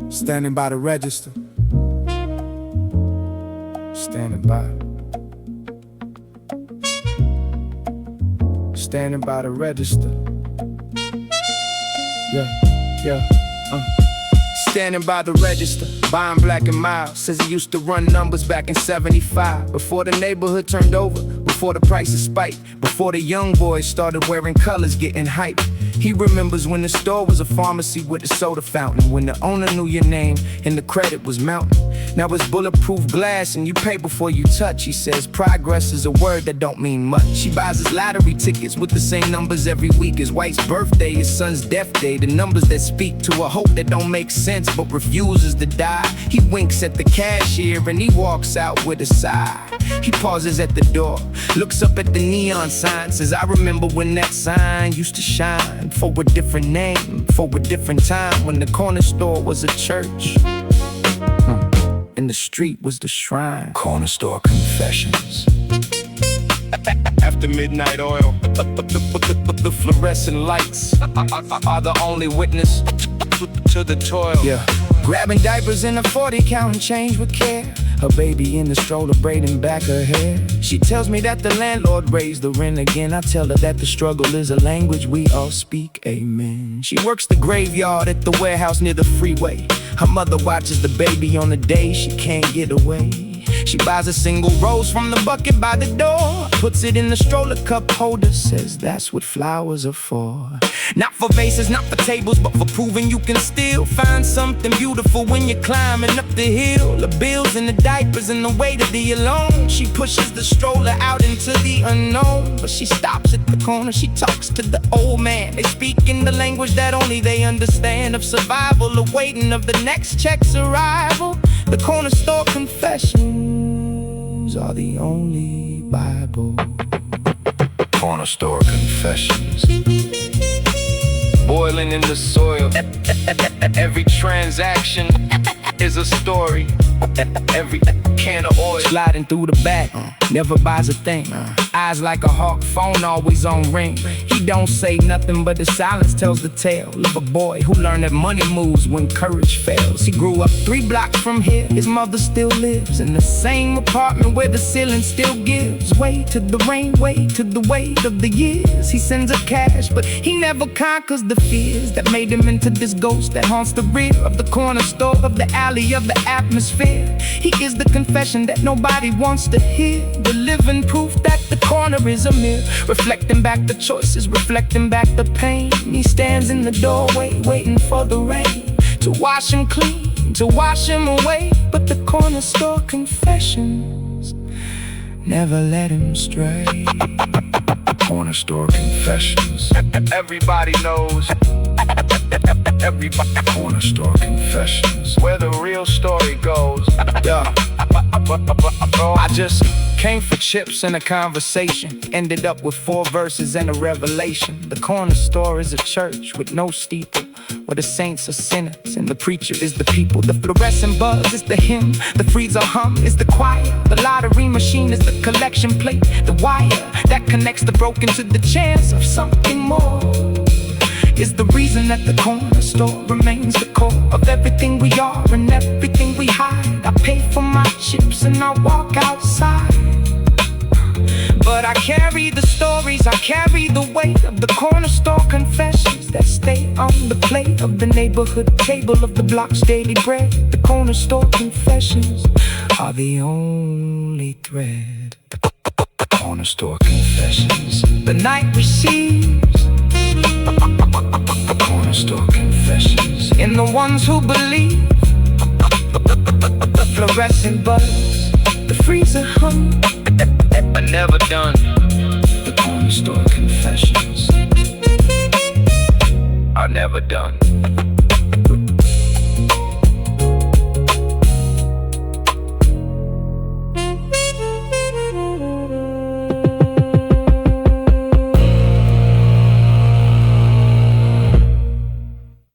Standing by the register. Standing by. Standing by the register. Yeah. Standing by the register, buying Black and Mild. Says he used to run numbers back in '75. Before the neighborhood turned over, before the prices spiked, before the young boys started wearing colors, getting hyped. He remembers when the store was a pharmacy with a soda fountain, when the owner knew your name and the credit was mounting. Now it's bulletproof glass and you pay before you touch. He says progress is a word that don't mean much. He buys his lottery tickets with the same numbers every week. His wife's birthday, his son's death day. The numbers that speak to a hope that don't make sense but refuses to die. He winks at the cashier and he walks out with a sigh. He pauses at the door, looks up at the neon sign, says, I remember when that sign used to shine for a different name, for a different time, when the corner store was a church and the street was the shrine. Corner store confessions. After midnight oil, the fluorescent lights are the only witness to the toil. Yeah. Grabbing diapers in a 40, counting change with care. Her baby in the stroller braiding back her hair. She tells me that the landlord raised the rent again. I tell her that the struggle is a language we all speak, amen. She works the graveyard at the warehouse near the freeway. Her mother watches the baby on the day she can't get away. She buys a single rose from the bucket by the door, puts it in the stroller cup holder, says that's what flowers are for. Not for vases, not for tables, but for proving you can still find something beautiful when you're climbing up the hill. The bills and the diapers and the weight of the alone. She pushes the stroller out into the unknown, but she stops at the corner, she talks to the old man. They speak in the language that only they understand, of survival, the waiting of the next check's arrival. The corner store confessions are the only Bible. Corner store confessions, boiling in the soil. Every transaction is a story. Every can of oil sliding through the back, never buys a thing. Eyes like a hawk, phone always on ring. He don't say nothing, but the silence tells the tale of a boy who learned that money moves when courage fails. He grew up 3 blocks from here. His mother still lives in the same apartment where the ceiling still gives way to the rain, way to the weight of the years. He sends her cash, but he never conquers the fears that made him into this ghost that haunts the rear of the corner store, of the alley, of the atmosphere. He is the confession that nobody wants to hear, the living proof that the corner is a mirror, reflecting back the choices, reflecting back the pain. He stands in the doorway waiting for the rain to wash him clean, to wash him away. But the corner store confessions never let him stray. Corner store confessions, everybody knows. Everybody. Corner store confessions, where the real story goes. Yeah. I just came for chips and a conversation, ended up with 4 verses and a revelation. The corner store is a church with no steeple, where the saints are sinners and the preacher is the people. The fluorescent buzz is the hymn, the freezer hum is the choir. The lottery machine is the collection plate, the wire that connects the broken to the chance of something more. Is the reason that the corner store remains the core of everything we are and everything we hide. I pay for my chips and I walk outside, but I carry the stories, I carry the weight of the corner store confessions that stay on the plate of the neighborhood table of the block's daily bread. The corner store confessions are the only thread. Corner store confessions, the night receives. Corner store confessions, in the ones who believe. The fluorescent buzz, the freezer hum, are never done. The corner store confessions are never done.